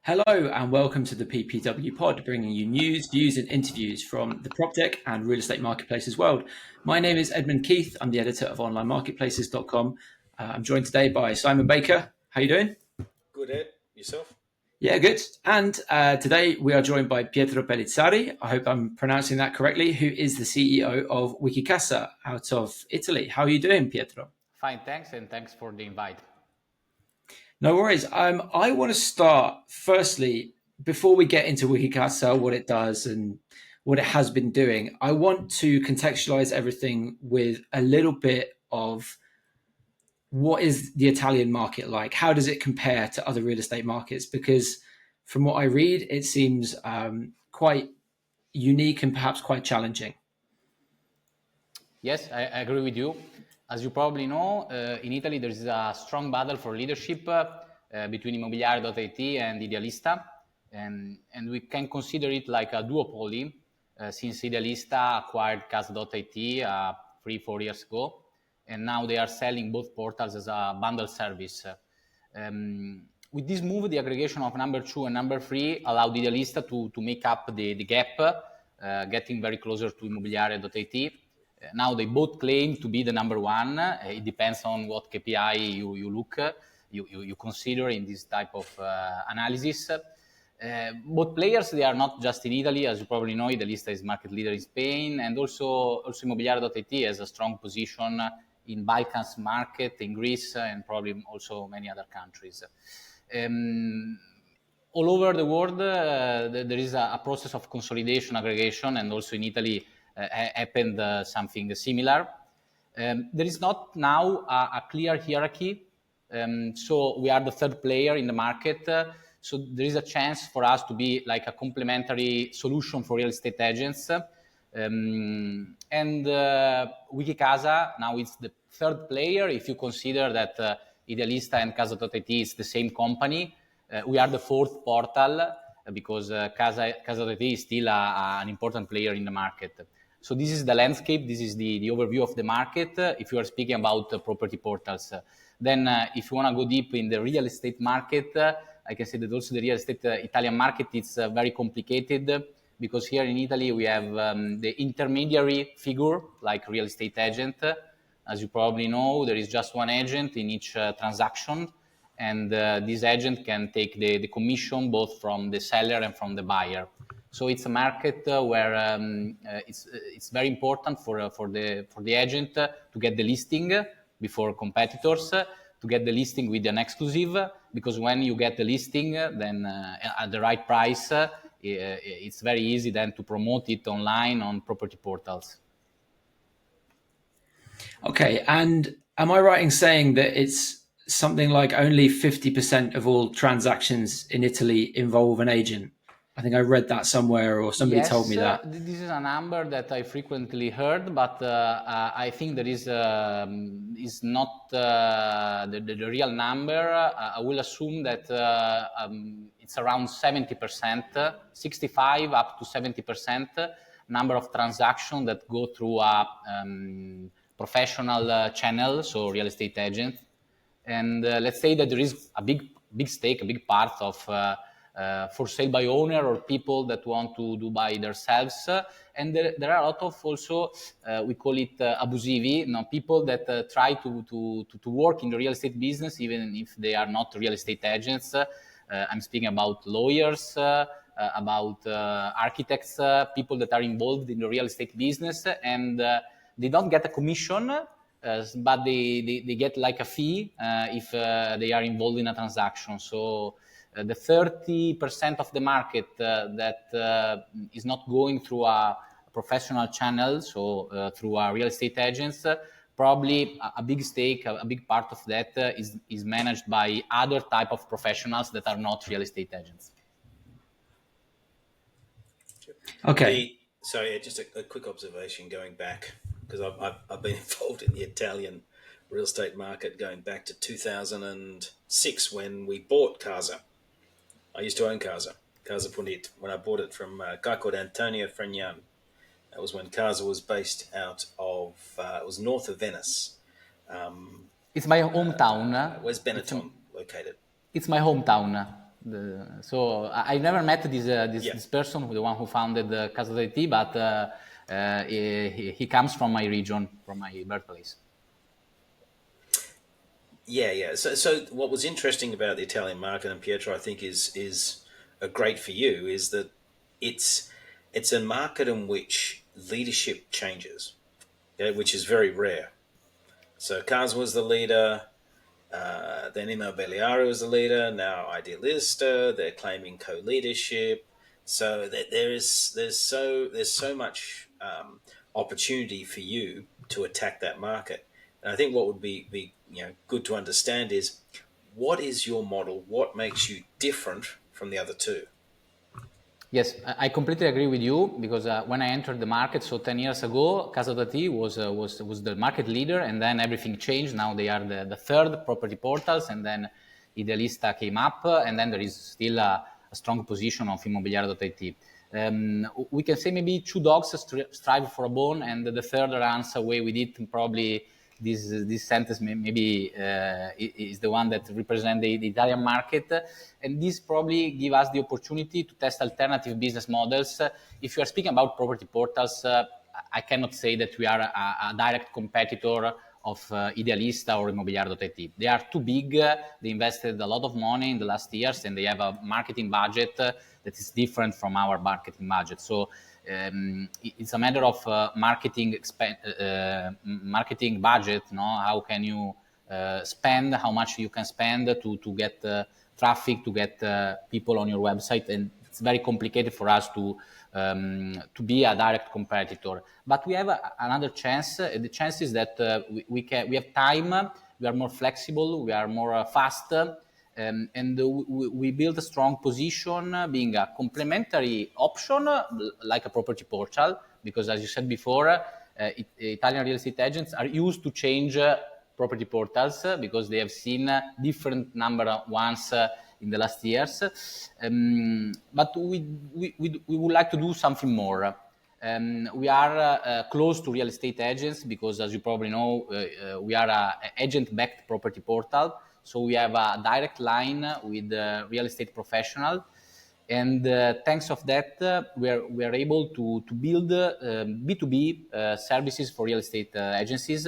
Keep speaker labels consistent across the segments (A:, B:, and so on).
A: Hello and welcome to the PPW pod, bringing you news, views, and interviews from the PropTech and real estate marketplaces world. My name is Edmund Keith. I'm the editor of onlinemarketplaces.com. I'm joined today by Simon Baker. How you doing?
B: Good, Ed. Yourself?
A: Yeah, good. And today we are joined by Pietro Pellizzari. I hope I'm pronouncing that correctly, who is the CEO of Wikicasa out of Italy. How are you doing, Pietro?
C: Fine, thanks, and thanks for the invite.
A: No worries. I want to start firstly before we get into Wikicasa, what it does and what it has been doing. I want to contextualize everything with a little bit of what is the Italian market like? How does it compare to other real estate markets? Because from what I read, it seems quite unique and perhaps quite challenging.
C: Yes, I agree with you. As you probably know, in Italy there is a strong battle for leadership between Immobiliare.it and Idealista, and we can consider it like a duopoly since Idealista acquired Casa.it 3-4 years ago, and now they are selling both portals as a bundle service. With this move, the aggregation of number 2 and number 3 allowed Idealista to make up the gap, getting very closer to Immobiliare.it. Now they both claim to be the number 1. It depends on what KPI you consider in this type of analysis. Both players, they are not just in Italy, as you probably know. Idealista is market leader in Spain, and also Immobiliare.it has a strong position in Balkans market, in Greece, and probably also many other countries. All over the world, there is a process of consolidation, aggregation, and also in Italy happened something similar. There is not now a clear hierarchy, so we are the third player in the market. So there is a chance for us to be like a complementary solution for real estate agents. And Wikicasa now is the third player if you consider that Idealista and Casa.it is the same company. We are the fourth portal because Casa.it is still an important player in the market. So this is the landscape. This is the overview of the market. If you are speaking about property portals, then if you want to go deep in the real estate market, I can say that also the real estate Italian market is very complicated because here in Italy we have the intermediary figure like real estate agent. As you probably know, there is just one agent in each transaction, and this agent can take the commission both from the seller and from the buyer. So it's a market where it's very important for the agent to get the listing before competitors, to get the listing with an exclusive, because when you get the listing, then at the right price, it's very easy then to promote it online on property portals.
A: Okay, and am I right in saying that it's something like only 50% of all transactions in Italy involve an agent? I think I read that somewhere or somebody told me that.
C: This is a number that I frequently heard, but I think that is not the real number. I will assume that it's around 70%, 65 up to 70% number of transactions that go through a professional channel, so real estate agent. And let's say that there is a big stake, a big part of for sale by owner or people that want to do by themselves. And there are a lot of also, we call it abusivi, people that try to work in the real estate business, even if they are not real estate agents. I'm speaking about lawyers, about architects, people that are involved in the real estate business, and they don't get a commission, but they get like a fee if they are involved in a transaction. So the 30% of the market that is not going through a professional channel, so through our real estate agents, probably a big stake, a big part of that is managed by other type of professionals that are not real estate agents.
A: Okay.
B: Sorry, just a quick observation going back, because I've been involved in the Italian real estate market going back to 2006 when we bought Casa. I used to own Casa Punit, when I bought it from a guy called Antonio Fregnan. That was when Casa was based out of, it was north of Venice.
C: It's my hometown.
B: Where's Benetton located?
C: It's my hometown. So I never met this person, the one who founded Casa.it, but he comes from my region, from my birthplace.
B: Yeah. So what was interesting about the Italian market, and Pietro, I think is great for you, is that it's a market in which leadership changes, which is very rare. So Casa was the leader, then Immobiliare was the leader, now Idealista, they're claiming co-leadership. So that there's so much opportunity for you to attack that market. And I think what would be good to understand is, what is your model? What makes you different from the other two?
C: Yes, I completely agree with you, because when I entered the market, so 10 years ago, Casa.it was the market leader, and then everything changed. Now they are the third property portals, and then Idealista came up, and then there is still a strong position of Immobiliare.it. We can say maybe two dogs strive for a bone, and the third runs away with it. Probably this sentence maybe is the one that represents the Italian market, and this probably give us the opportunity to test alternative business models. If you are speaking about property portals, I cannot say that we are a direct competitor of Idealista or Immobiliare.it. They are too big. They invested a lot of money in the last years, and they have a marketing budget that is different from our marketing budget. So it's a matter of marketing budget. How can you spend? How much you can spend to get traffic, to get people on your website, and it's very complicated for us to be a direct competitor. But we have another chance. The chance is that we have time. We are more flexible. We are more fast. And we build a strong position, being a complementary option, like a property portal, because as you said before, Italian real estate agents are used to change property portals because they have seen different number of ones in the last years. But we would like to do something more. We are close to real estate agents because, as you probably know, we are an agent-backed property portal. So we have a direct line with real estate professional, and thanks of that, we are able to build B2B services for real estate agencies,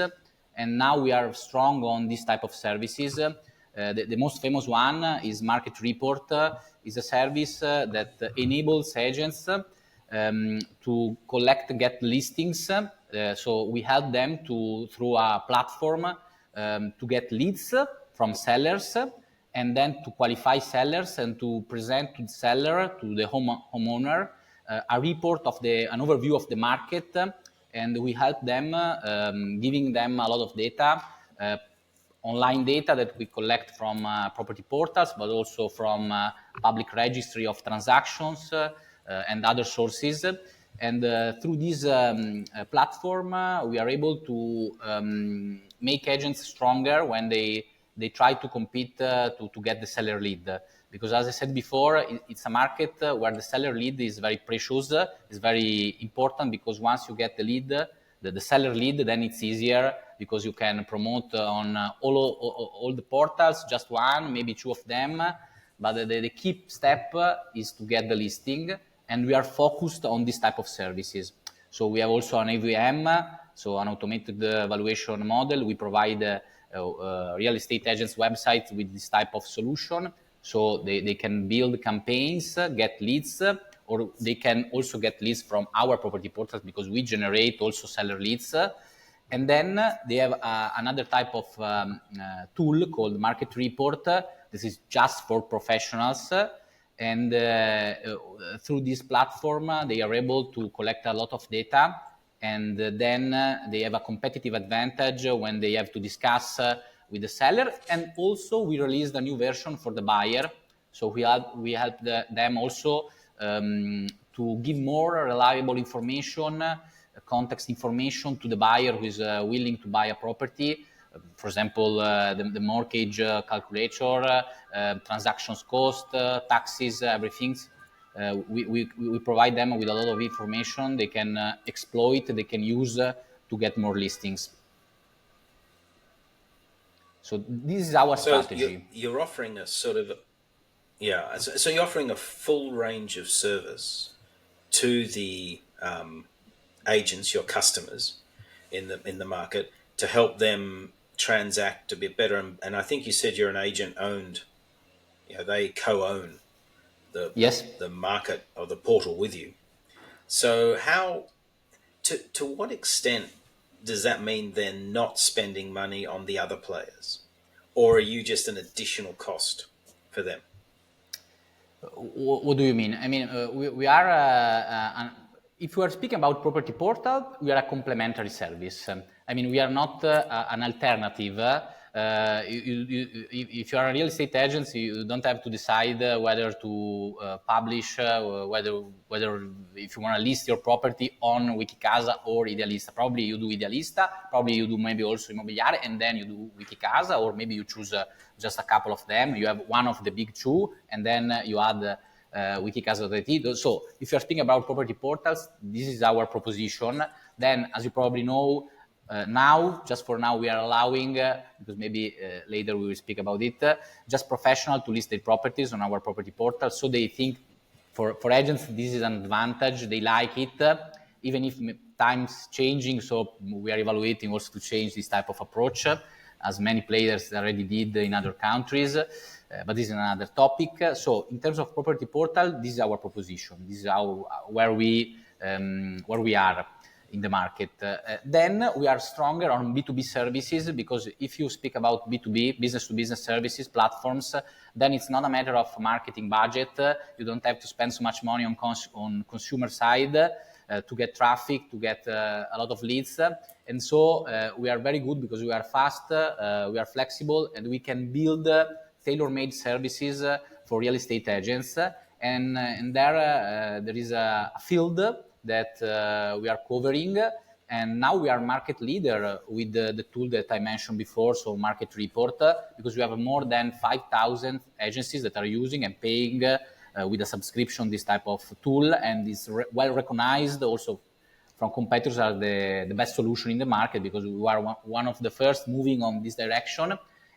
C: and now we are strong on this type of services. The most famous one is Market Report. Is a service that enables agents to get listings. So we help them through a platform to get leads from sellers, and then to qualify sellers and to present to the seller, to the homeowner, a report of an overview of the market, and we help them, giving them a lot of data, online data that we collect from property portals, but also from public registry of transactions and other sources. And through this platform, we are able to make agents stronger when they try to compete to get the seller lead. Because as I said before, it's a market where the seller lead is very precious, is very important, because once you get the lead, the seller lead, then it's easier because you can promote on all the portals, just one, maybe two of them. But the key step is to get the listing, and we are focused on this type of services. So we have also an AVM, so an automated valuation model. We provide real estate agents' websites with this type of solution, so they can build campaigns, get leads, or they can also get leads from our property portals because we generate also seller leads. And then they have another type of tool called Market Report. This is just for professionals. And through this platform, they are able to collect a lot of data. And then they have a competitive advantage when they have to discuss with the seller. And also we released a new version for the buyer. So we help them also to give more reliable information, context information to the buyer who is willing to buy a property. For example, the mortgage calculator, transactions cost, taxes, everything. We provide them with a lot of information they can exploit, they can use to get more listings. So this is our strategy.
B: You're offering a sort of Yeah, so you're offering a full range of service to the agents, your customers in the market, to help them transact a bit better. And I think you said you're an agent owned. They co-own
C: Yes.
B: the market or the portal with you. So how to what extent does that mean they're not spending money on the other players, or are you just an additional cost for them?
C: What do you mean? I mean, we are, if we are speaking about property portal, we are a complementary service. I mean, we are not an alternative. If you are a real estate agent, you don't have to decide whether to publish, whether if you want to list your property on Wikicasa or Idealista. Probably you do Idealista, probably you do maybe also Immobiliare, and then you do Wikicasa, or maybe you choose just a couple of them. You have one of the big two, and then you add Wikicasa.it. So if you're speaking about property portals, this is our proposition. Then, as you probably know, now, just for now, we are allowing, because maybe later we will speak about it, just professional to list their properties on our property portal. So they think for agents, this is an advantage. They like it, even if time's changing. So we are evaluating also to change this type of approach, as many players already did in other countries. But this is another topic. So in terms of property portal, this is our proposition. This is where we are in the market. Then we are stronger on B2B services, because if you speak about B2B, business-to-business services, platforms, then it's not a matter of marketing budget. You don't have to spend so much money on consumer side to get traffic, to get a lot of leads. And so we are very good because we are fast, we are flexible, and we can build tailor-made services for real estate agents. And there is a field that we are covering, and now we are market leader with the tool that I mentioned before, so Market Report, because we have more than 5,000 agencies that are using and paying with a subscription this type of tool, and it's well recognized also from competitors as the best solution in the market, because we are one of the first moving on this direction.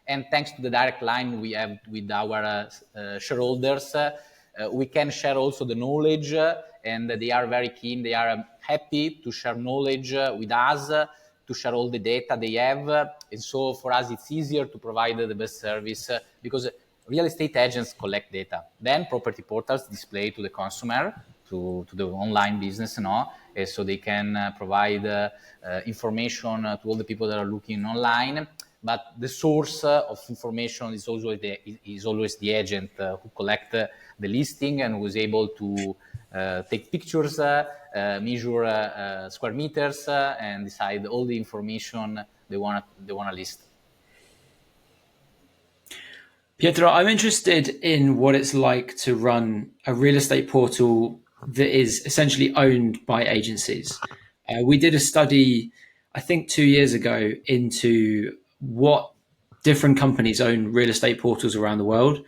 C: And thanks to the direct line we have with our shareholders, we can share also the knowledge, and they are very keen. They are happy to share knowledge with us, to share all the data they have. And so for us, it's easier to provide the best service because real estate agents collect data. Then property portals display to the consumer, to the online business, so they can provide information to all the people that are looking online. But the source of information is always the agent who collect the listing and who is able to take pictures, measure square meters, and decide all the information they want to list.
A: Pietro, I'm interested in what it's like to run a real estate portal that is essentially owned by agencies. We did a study, I think 2 years ago, into what different companies own real estate portals around the world.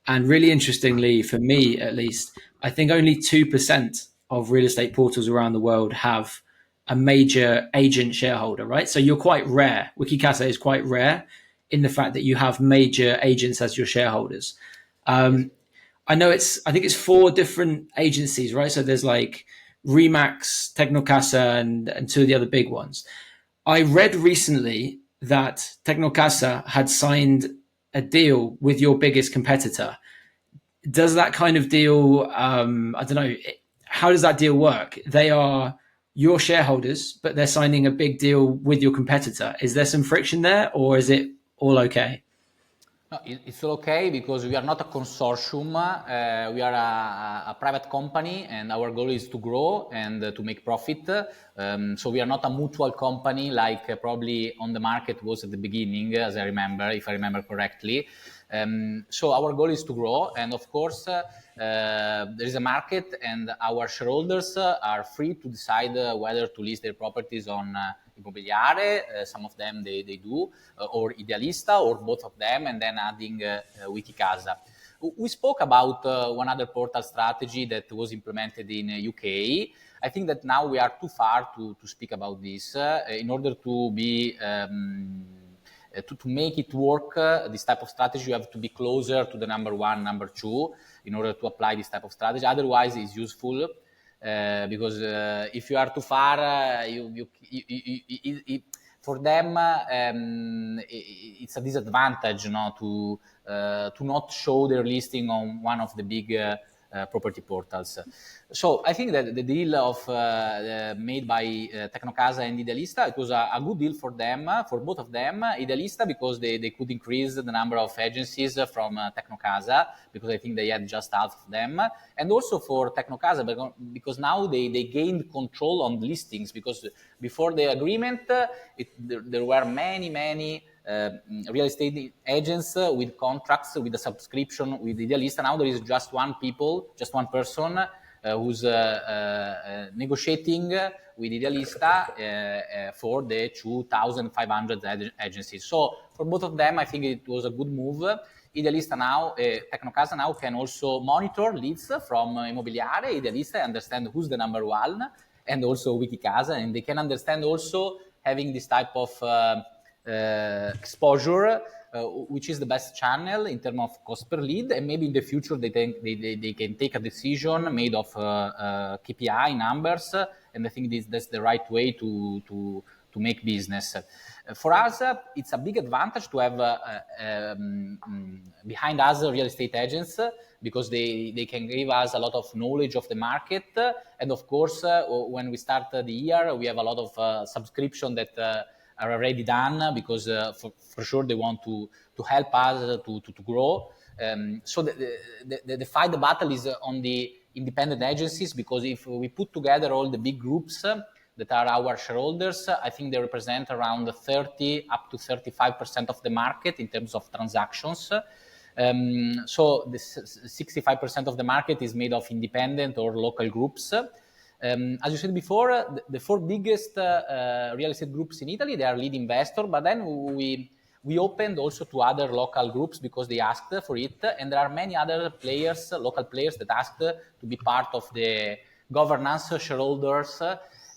A: And really interestingly, for me at least, I think only 2% of real estate portals around the world have a major agent shareholder, right? So you're quite rare. Wikicasa is quite rare in the fact that you have major agents as your shareholders. I think it's 4 different agencies, right? So there's like Remax, Tecnocasa, and 2 of the other big ones. I read recently that Tecnocasa had signed a deal with your biggest competitor. Does that kind of deal, I don't know, how does that deal work? They are your shareholders, but they're signing a big deal with your competitor. Is there some friction there, or is it all okay?
C: No, it's all okay because we are not a consortium. We are a private company, and our goal is to grow and to make profit. So we are not a mutual company like probably on the market was at the beginning, as I remember, if I remember correctly. So our goal is to grow, and of course there is a market, and our shareholders are free to decide whether to list their properties on Immobiliare, some of them they do, or Idealista, or both of them, and then adding Wikicasa. We spoke about one other portal strategy that was implemented in UK. I think that now we are too far to speak about this in order to be to make it work, this type of strategy, you have to be closer to the number one, number two, in order to apply this type of strategy. Otherwise, it's useful because if you are too far, for them, it's a disadvantage, to not show their listing on one of the big property portals. So I think that the deal of made by Tecnocasa and Idealista, it was a good deal for them, for both of them. Idealista because they could increase the number of agencies from Tecnocasa, because I think they had just half of them, and also for Tecnocasa because now they gained control on listings, because before the agreement there were many real estate agents with contracts, with a subscription with Idealista. Now there is just one person who's negotiating with Idealista for the 2,500 agencies. So for both of them, I think it was a good move. Idealista now, Tecnocasa now can also monitor leads from Immobiliare. Idealista understand who's the number one, and also Wikicasa, and they can understand also having this type of exposure, which is the best channel in terms of cost per lead, and maybe in the future they can take a decision made of KPI numbers, and I think that's the right way to make business. For us, it's a big advantage to have behind us real estate agents, because they can give us a lot of knowledge of the market, and of course, when we start the year, we have a lot of subscription that are already done, because for sure they want to help us to grow. So the fight, the battle is on the independent agencies, because if we put together all the big groups that are our shareholders, I think they represent around 30 up to 35% of the market in terms of transactions. So the 65% of the market is made of independent or local groups. As you said before, the four biggest real estate groups in Italy, they are lead investor, but then we opened also to other local groups because they asked for it, and there are many other players, local players, that asked to be part of the governance, shareholders,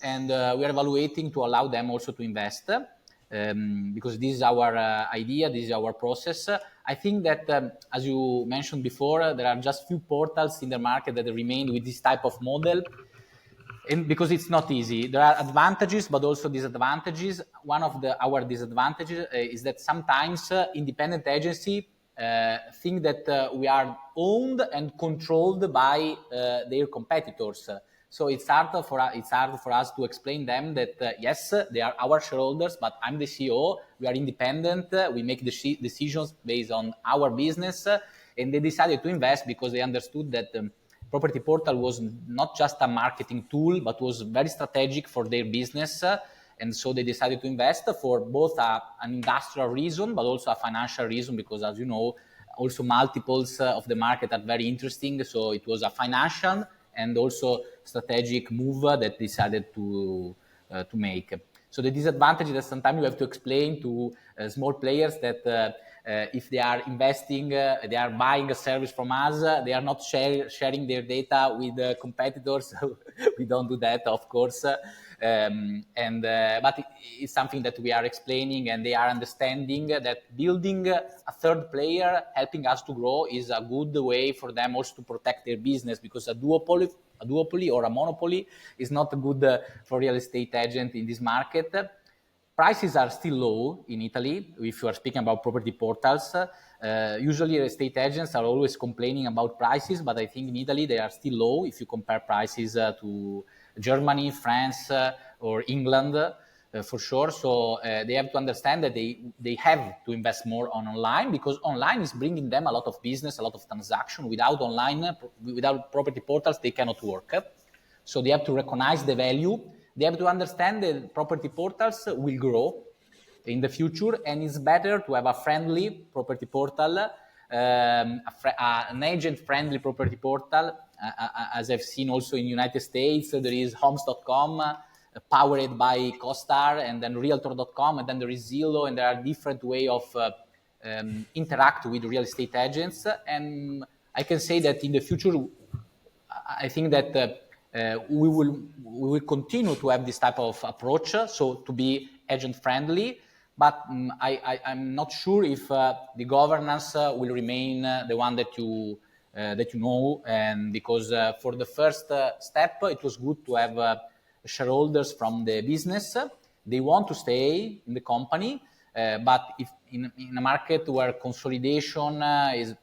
C: and we are evaluating to allow them also to invest, because this is our idea, this is our process. I think that, as you mentioned before, there are just few portals in the market that remain with this type of model. And because it's not easy, there are advantages, but also disadvantages. One of our disadvantages is that sometimes independent agency think that we are owned and controlled by their competitors. So it's hard for us to explain them that yes, they are our shareholders, but I'm the CEO. We are independent. We make decisions based on our business, and they decided to invest because they understood that. Property portal was not just a marketing tool, but was very strategic for their business. And so they decided to invest for both an industrial reason, but also a financial reason, because as you know, also multiples of the market are very interesting. So it was a financial and also strategic move that decided to make. So the disadvantage is that sometimes you have to explain to small players that if they are investing, they are buying a service from us, they are not sharing their data with competitors. We don't do that, of course. But it's something that we are explaining, and they are understanding that building a third player, helping us to grow, is a good way for them also to protect their business, because a duopoly or a monopoly is not good for real estate agent in this market. Prices are still low in Italy if you are speaking about property portals. Usually real estate agents are always complaining about prices, but I think in Italy they are still low if you compare prices to Germany, France, or England, for sure. So they have to understand that they have to invest more on online, because online is bringing them a lot of business, a lot of transaction. Without online, without property portals, they cannot work. So they have to recognize the value. They have to understand that property portals will grow in the future, and it's better to have a friendly property portal, an agent-friendly property portal. As I've seen also in the United States, there is homes.com, powered by CoStar, and then realtor.com, and then there is Zillow, and there are different ways of interact with real estate agents. And I can say that in the future, I think that we will continue to have this type of approach, so to be agent friendly, but I'm not sure if the governance will remain the one that you know, and because for the first step, it was good to have shareholders from the business. They want to stay in the company, but if in a market where consolidation is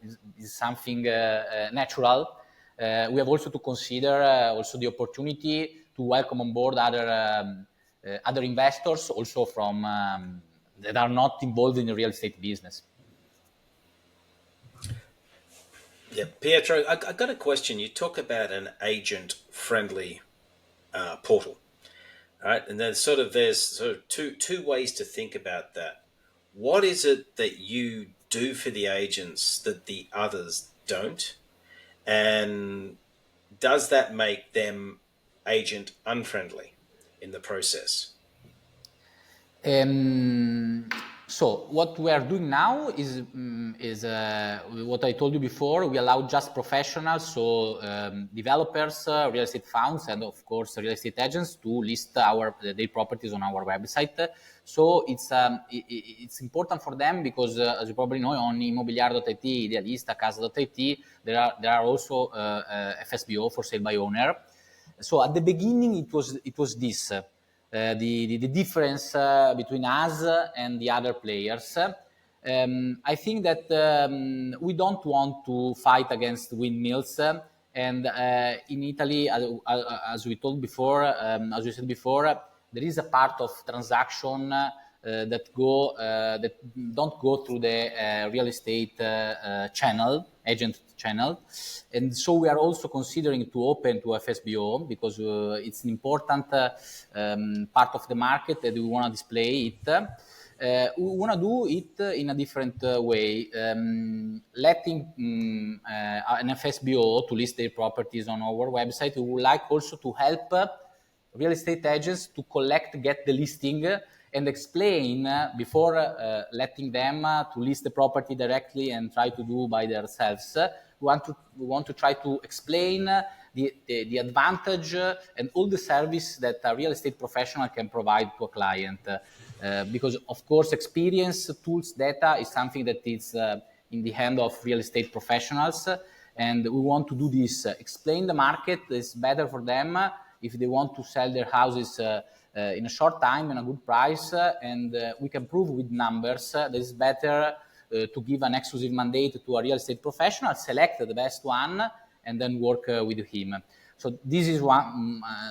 C: something natural, we have also to consider also the opportunity to welcome on board other investors also from that are not involved in the real estate business.
B: Yeah, Pietro, I got a question. You talk about an agent-friendly portal, right? And there's sort of two ways to think about that. What is it that you do for the agents that the others don't, and does that make them agent unfriendly in the process?
C: So what we are doing now is what I told you before. We allow just professionals, so developers, real estate funds, and of course real estate agents to list their properties on our website. So it's important for them because, as you probably know, on Immobiliare.it, Idealista, Casa.it, there are also FSBO, for sale by owner. So at the beginning, it was this. The difference between us and the other players. I think that we don't want to fight against windmills. And in Italy, as we said before, there is a part of transaction that don't go through the real estate agent channel, and so we are also considering to open to FSBO because it's an important part of the market that we want to display it. We want to do it in a different way, letting an FSBO to list their properties on our website. We would like also to help real estate agents to get the listing and explain before letting them to list the property directly and try to do by themselves. We want to try to explain the advantage and all the service that a real estate professional can provide to a client. Because of course, experience, tools, data is something that is in the hand of real estate professionals, and we want to do this. Explain the market is better for them if they want to sell their houses in a short time and a good price, and we can prove with numbers that it's better to give an exclusive mandate to a real estate professional, select the best one, and then work with him. So this is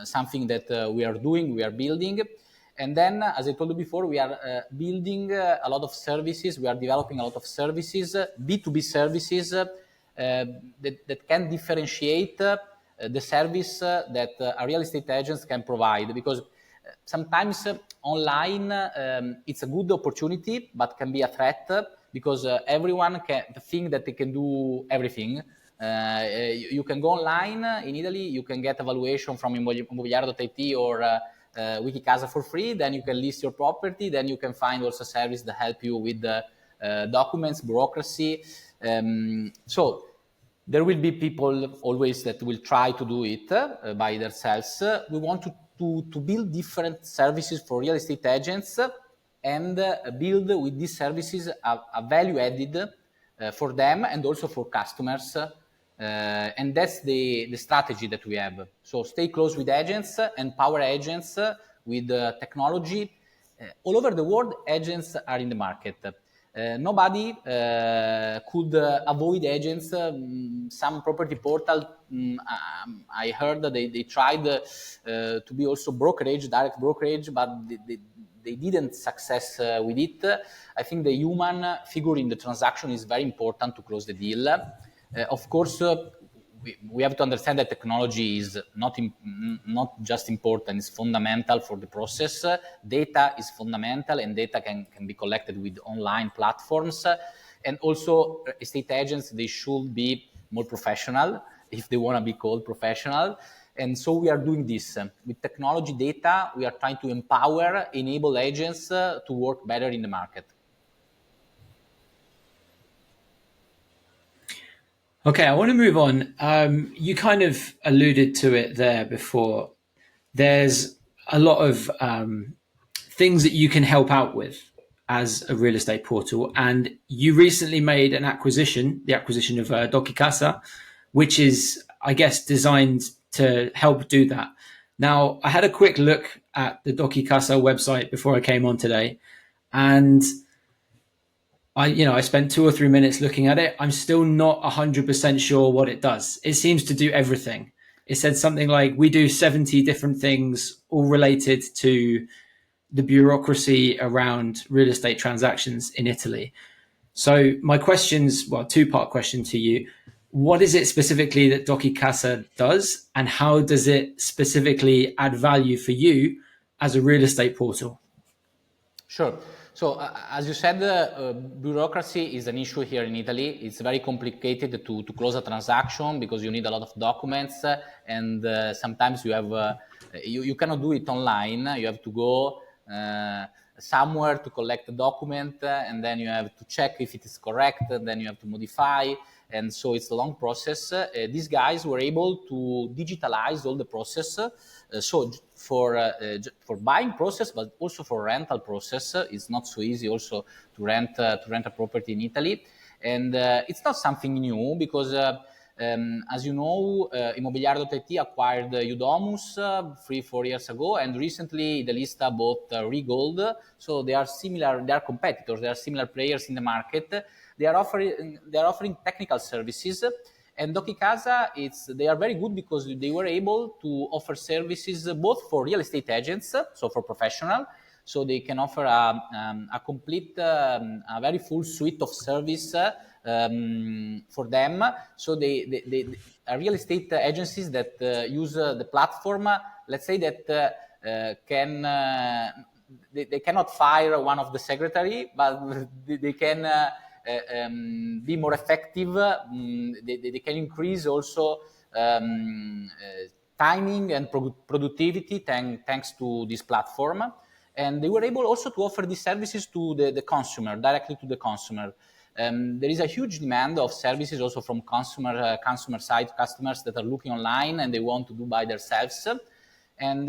C: something that we are doing, we are building. And then, as I told you before, we are building a lot of services. We are developing a lot of services, B2B services that can differentiate the service that a real estate agents can provide. Because sometimes online it's a good opportunity, but can be a threat because everyone can think that they can do everything. You can go online in Italy, you can get a valuation from Immobiliare.it or Wikicasa for free, then you can list your property, then you can find also service that help you with the documents, bureaucracy. So there will be people always that will try to do it by themselves. We want to build different services for real estate agents and build with these services a value added for them and also for customers. And that's the strategy that we have. So stay close with agents, empower agents with technology. All over the world, agents are in the market. Nobody could avoid agents. Some property portal, I heard that they tried to be also brokerage, direct brokerage, but they didn't success with it. I think the human figure in the transaction is very important to close the deal. Of course, we have to understand that technology is not just important, it's fundamental for the process. Data is fundamental, and data can be collected with online platforms. And also, estate agents, they should be more professional if they want to be called professional. And so we are doing this. With technology data, we are trying to enable agents to work better in the market.
A: Okay, I want to move on. You kind of alluded to it there before. There's a lot of things that you can help out with as a real estate portal. And you recently made an acquisition, the acquisition of Dokicasa, which is, I guess, designed to help do that. Now, I had a quick look at the Dokicasa website before I came on today, and I spent 2 or 3 minutes looking at it. I'm still not 100% sure what it does. It seems to do everything. It said something like, we do 70 different things, all related to the bureaucracy around real estate transactions in Italy. So my question's, well, two-part question to you. What is it specifically that Dokicasa does, and how does it specifically add value for you as a real estate portal?
C: Sure. So, as you said, bureaucracy is an issue here in Italy. It's very complicated to close a transaction because you need a lot of documents, and sometimes you have you cannot do it online. You have to go somewhere to collect the document, and then you have to check if it is correct, and then you have to modify. And so it's a long process. These guys were able to digitalize all the process. So for buying process, but also for rental process, it's not so easy also to rent a property in Italy. And it's not something new because, as you know, Immobiliare.it acquired Udomus 3-4 years ago, and recently Idealista bought Regold. So they are similar, they are competitors, they are similar players in the market. They are offering technical services. And Dokicasa, they are very good because they were able to offer services both for real estate agents, so for professional, so they can offer a complete, a very full suite of service for them. So they are real estate agencies that use the platform. Let's say that they cannot fire one of the secretary, but they can. Be more effective. They can increase also timing and productivity thanks to this platform. And they were able also to offer these services to the consumer, directly to the consumer. There is a huge demand of services also from consumer side customers that are looking online and they want to do by themselves. And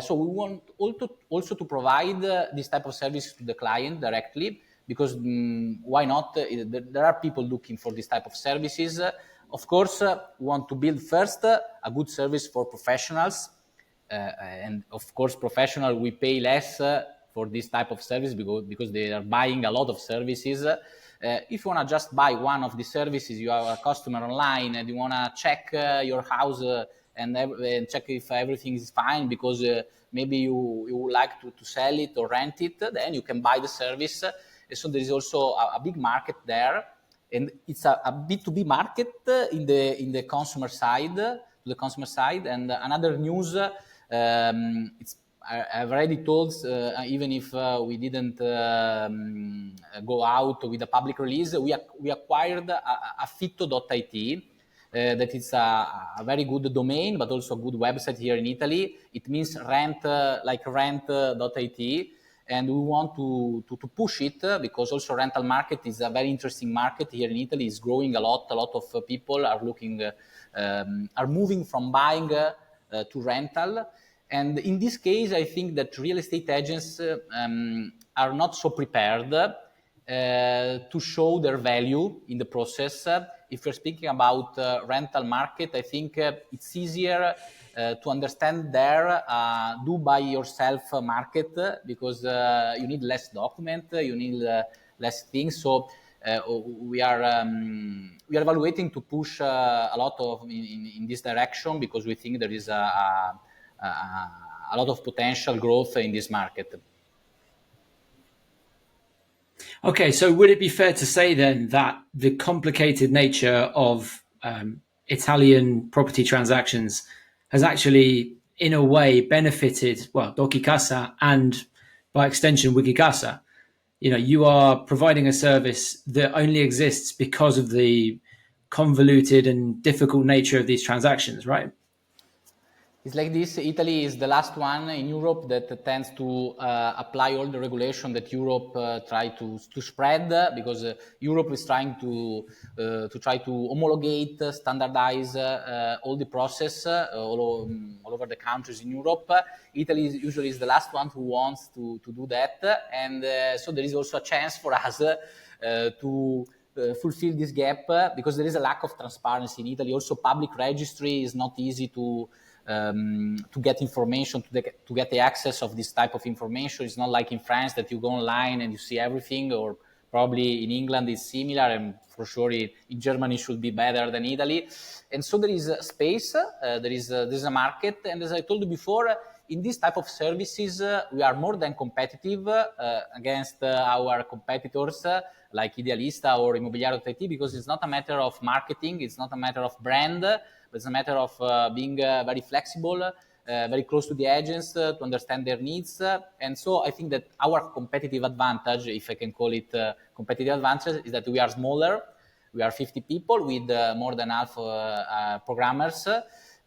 C: so we want also to provide this type of service to the client directly. Because why not? There are people looking for this type of services. Of course, we want to build first a good service for professionals. And of course, professional, we pay less for this type of service because they are buying a lot of services. If you want to just buy one of the services, you are a customer online and you want to check your house and check if everything is fine because maybe you would like to sell it or rent it, then you can buy the service. So there is also a big market there, and it's a B2B market in the consumer side, to the consumer side. And another news, I've already told, even if we didn't go out with a public release, we acquired Affitto.it. That is a very good domain, but also a good website here in Italy. It means rent, like rent.it. And we want to push it because also rental market is a very interesting market here in Italy. It's growing a lot. A lot of people are are moving from buying to rental. And in this case, I think that real estate agents are not so prepared to show their value in the process. If you're speaking about rental market, I think it's easier to understand there do by yourself market because you need less document, you need less things. So we are evaluating to push a lot of in this direction because we think there is a lot of potential growth in this market.
A: Okay, so would it be fair to say then that the complicated nature of Italian property transactions has actually, in a way, benefited, well, Dokicasa and by extension, Wikicasa? You know, you are providing a service that only exists because of the convoluted and difficult nature of these transactions, right?
C: It's like this. Italy is the last one in Europe that tends to apply all the regulation that Europe try to spread, because Europe is trying to try to homologate, standardize all the process all over the countries in Europe. Italy usually is the last one who wants to do that, and so there is also a chance for us to fulfill this gap, because there is a lack of transparency in Italy. Also, public registry is not easy to get information, to get the access of this type of information. It's not like in France that you go online and you see everything, or probably in England it's similar, and for sure in Germany should be better than Italy. And so there is a space, there's a market, and as I told you before, in this type of services, we are more than competitive against our competitors like Idealista or Immobiliare.it, because it's not a matter of marketing, it's not a matter of brand, but it's a matter of being very flexible, very close to the agents to understand their needs. And so I think that our competitive advantage, if I can call it competitive advantage, is that we are smaller. We are 50 people with more than half programmers.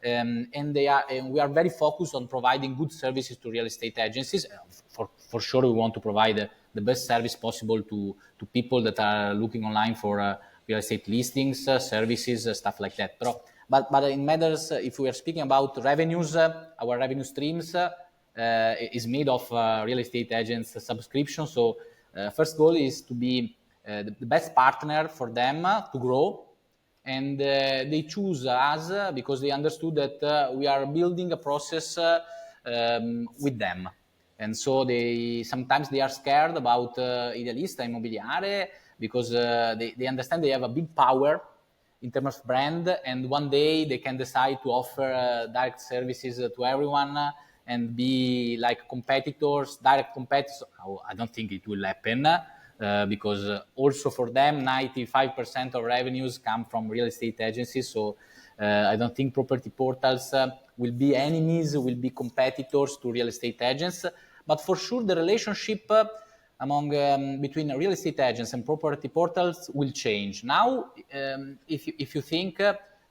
C: And we are very focused on providing good services to real estate agencies. For sure, we want to provide the best service possible to people that are looking online for real estate listings, services, stuff like that. But in matters, if we are speaking about revenues, our revenue streams is made of real estate agents' subscription. So first goal is to be the best partner for them to grow. And they choose us because they understood that we are building a process with them. And so sometimes they are scared about Idealista, Immobiliare, because they understand they have a big power in terms of brand, and one day they can decide to offer direct services to everyone and be like competitors, direct competitors. I don't think it will happen. Because also for them, 95% of revenues come from real estate agencies. So I don't think property portals will be enemies, will be competitors to real estate agents. But for sure, the relationship between real estate agents and property portals will change. Now, if you think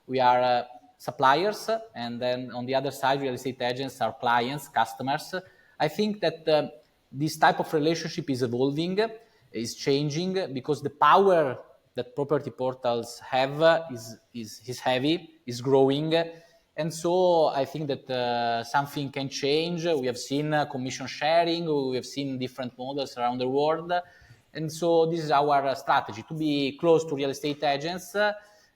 C: we are suppliers, and then on the other side, real estate agents are clients, customers, I think that this type of relationship is evolving, is changing, because the power that property portals have is heavy, is growing. And so I think that something can change. We have seen commission sharing, we have seen different models around the world. And so this is our strategy, to be close to real estate agents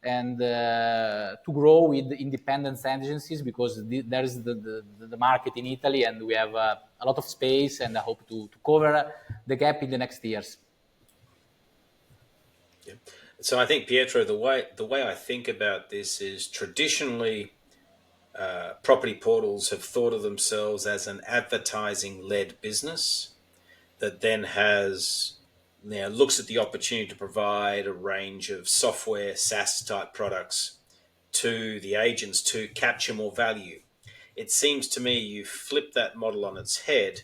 C: and to grow with independent agencies, because there is the market in Italy, and we have a lot of space, and I hope to cover the gap in the next years.
B: Yeah. So I think, Pietro, the way I think about this is traditionally property portals have thought of themselves as an advertising-led business that then looks at the opportunity to provide a range of software, SaaS type products to the agents to capture more value. It seems to me you flip that model on its head,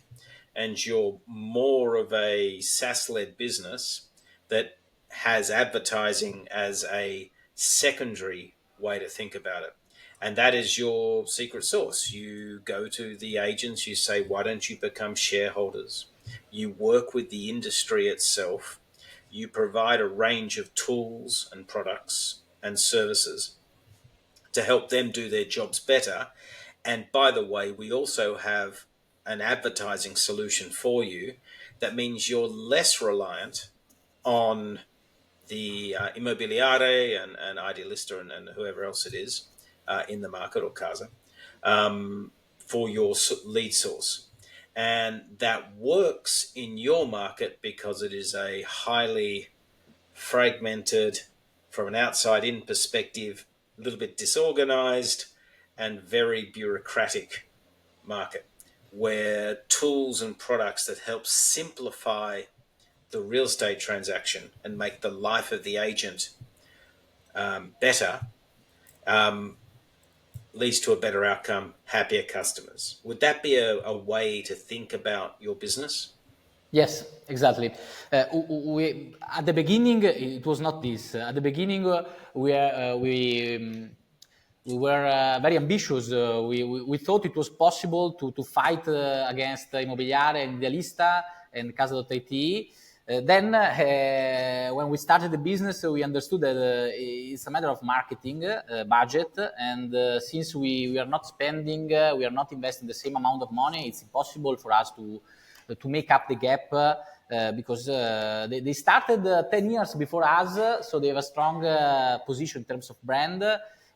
B: and you're more of a SaaS-led business that has advertising as a secondary way to think about it. And that is your secret sauce. You go to the agents, you say, why don't you become shareholders? You work with the industry itself. You provide a range of tools and products and services to help them do their jobs better. And by the way, we also have an advertising solution for you. That means you're less reliant on the Immobiliare and Idealista and whoever else it is in the market, or Casa, for your lead source. And that works in your market because it is a highly fragmented, from an outside-in perspective, a little bit disorganized and very bureaucratic market, where tools and products that help simplify the real estate transaction and make the life of the agent better leads to a better outcome, happier customers. Would that be a way to think about your business?
C: Yes, exactly. At the beginning, it was not this. At the beginning, we were very ambitious. We thought it was possible to fight against Immobiliare and Idealista and Casa.it. Then, when we started the business, we understood that it's a matter of marketing budget, and since we are not spending, we are not investing the same amount of money, it's impossible for us to make up the gap because they started 10 years before us, so they have a strong position in terms of brand.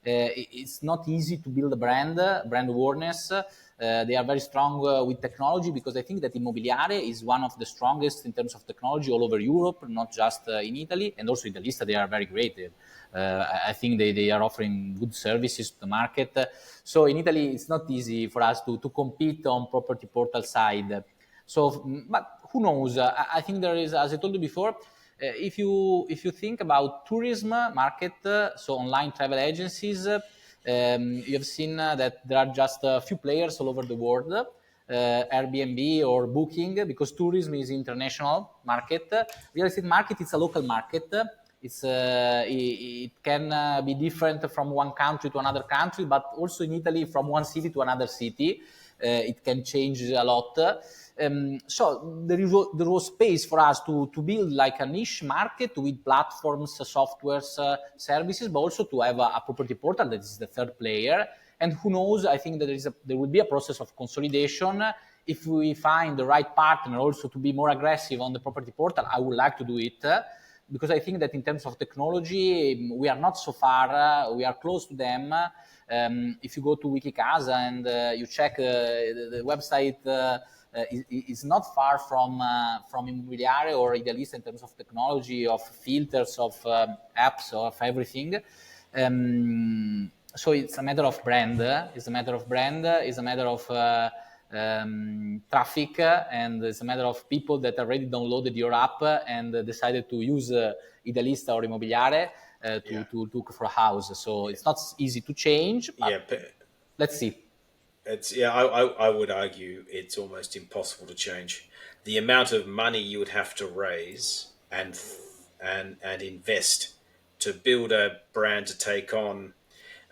C: It's not easy to build a brand awareness. They are very strong with technology, because I think that Immobiliare is one of the strongest in terms of technology all over Europe, not just in Italy. And also Idealista, they are very great. I think they are offering good services to the market. So in Italy, it's not easy for us to compete on property portal side. So, but who knows? I think there is, as I told you before, if you think about tourism market, so online travel agencies, you have seen that there are just a few players all over the world, Airbnb or Booking, because tourism is international market. Real estate market, it's a local market. It can be different from one country to another country, but also in Italy from one city to another city. It can change a lot. So there was space for us to build like a niche market with platforms, softwares, services, but also to have a property portal that is the third player. And who knows, I think that there will be a process of consolidation. If we find the right partner also to be more aggressive on the property portal, I would like to do it. Because I think that in terms of technology, we are not so far, we are close to them. If you go to Wikicasa and you check the website, is not far from Immobiliare or Idealista in terms of technology, of filters, of apps, of everything. So it's a matter of brand. It's a matter of brand. It's a matter of traffic, and it's a matter of people that already downloaded your app and decided to use Idealista or Immobiliare to look for a house. So it's not easy to change. But let's see.
B: I would argue it's almost impossible to change. The amount of money you would have to raise and invest to build a brand to take on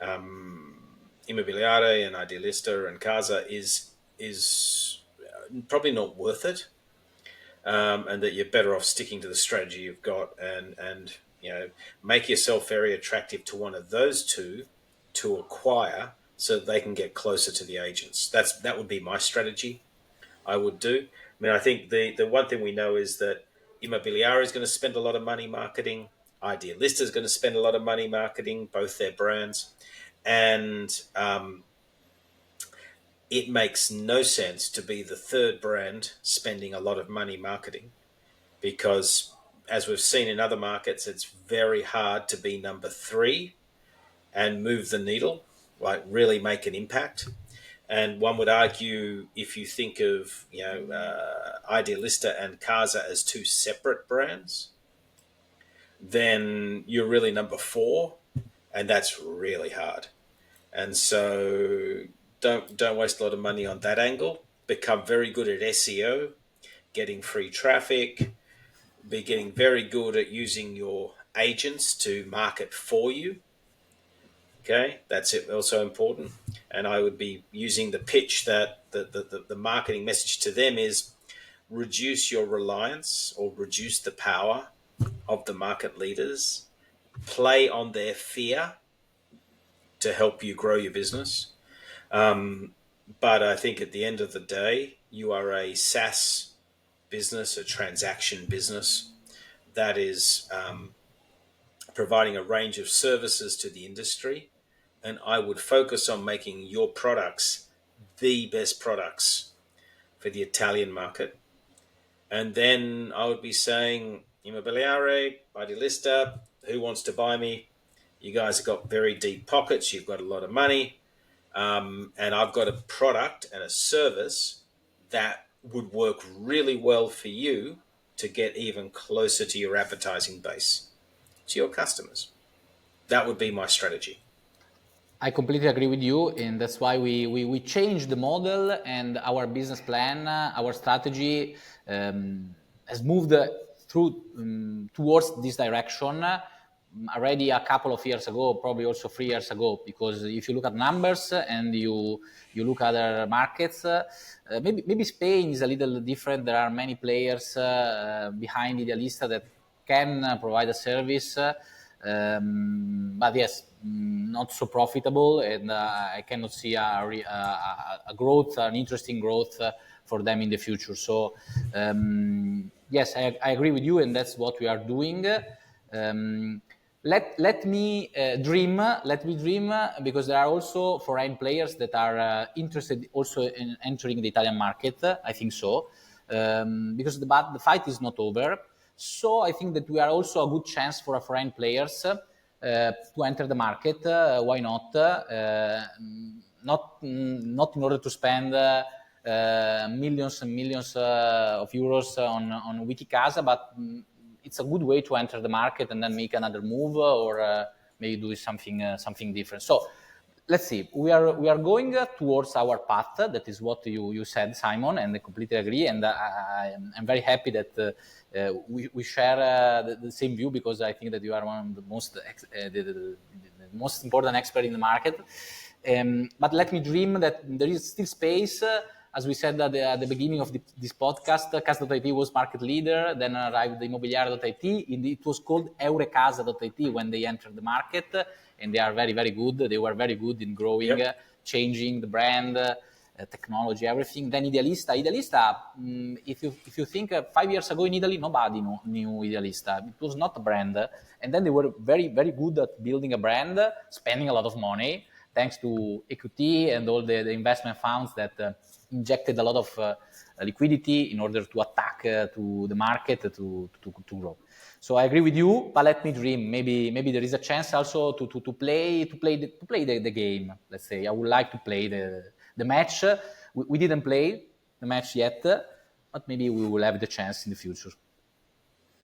B: Immobiliare and Idealista and Casa is probably not worth it, and that you're better off sticking to the strategy you've got and make yourself very attractive to one of those two to acquire, so that they can get closer to the agents. That would be my strategy. I would do. I mean, I think the one thing we know is that Immobiliare is going to spend a lot of money marketing. Idealista is going to spend a lot of money marketing both their brands, and it makes no sense to be the third brand spending a lot of money marketing, because, as we've seen in other markets, it's very hard to be number three and move the needle, like really make an impact. And one would argue, if you think of Idealista and Casa as two separate brands, then you're really number four, and that's really hard. And so don't waste a lot of money on that angle. Become very good at SEO, getting free traffic, be getting very good at using your agents to market for you. Okay, that's it. Also important. And I would be using the pitch that the marketing message to them is reduce your reliance or reduce the power of the market leaders, play on their fear to help you grow your business. But I think at the end of the day, you are a SaaS business, a transaction business that is providing a range of services to the industry. And I would focus on making your products the best products for the Italian market. And then I would be saying, Immobiliare, Idealista, who wants to buy me? You guys have got very deep pockets. You've got a lot of money. And I've got a product and a service that would work really well for you to get even closer to your advertising base, to your customers. That would be my strategy.
C: I completely agree with you, and that's why we changed the model, and our business plan, our strategy has moved towards this direction. already a couple of years ago, probably also 3 years ago, because if you look at numbers and you look at other markets, maybe Spain is a little different. There are many players behind Idealista that can provide a service, but yes, not so profitable, and I cannot see a growth, an interesting growth for them in the future. So yes, I agree with you, and that's what we are doing. Let me dream. Let me dream, because there are also foreign players that are interested also in entering the Italian market. I think so, because the fight is not over. So I think that we are also a good chance for foreign players to enter the market. Why not? Not in order to spend millions and millions of euros on Wikicasa, but it's a good way to enter the market and then make another move, or maybe do something different. So let's see. We are going towards our path. That is what you said, Simon, and I completely agree. And I'm very happy that we share the same view, because I think that you are one of the most important expert in the market. But let me dream that there is still space. As we said at the beginning of this podcast, Casa.it was market leader, then arrived the Immobiliare.it. It was called Eurecasa.it when they entered the market, and they are very, very good. They were very good in growing, changing the brand, technology, everything. Then Idealista. If you think 5 years ago in Italy, nobody knew Idealista. It was not a brand. And then they were very, very good at building a brand, spending a lot of money, thanks to equity and all the investment funds that injected a lot of liquidity in order to attack to the market to grow. So I agree with you, but let me dream. Maybe there is a chance also to play the game. Let's say I would like to play the match. We didn't play the match yet, but maybe we will have the chance in the future.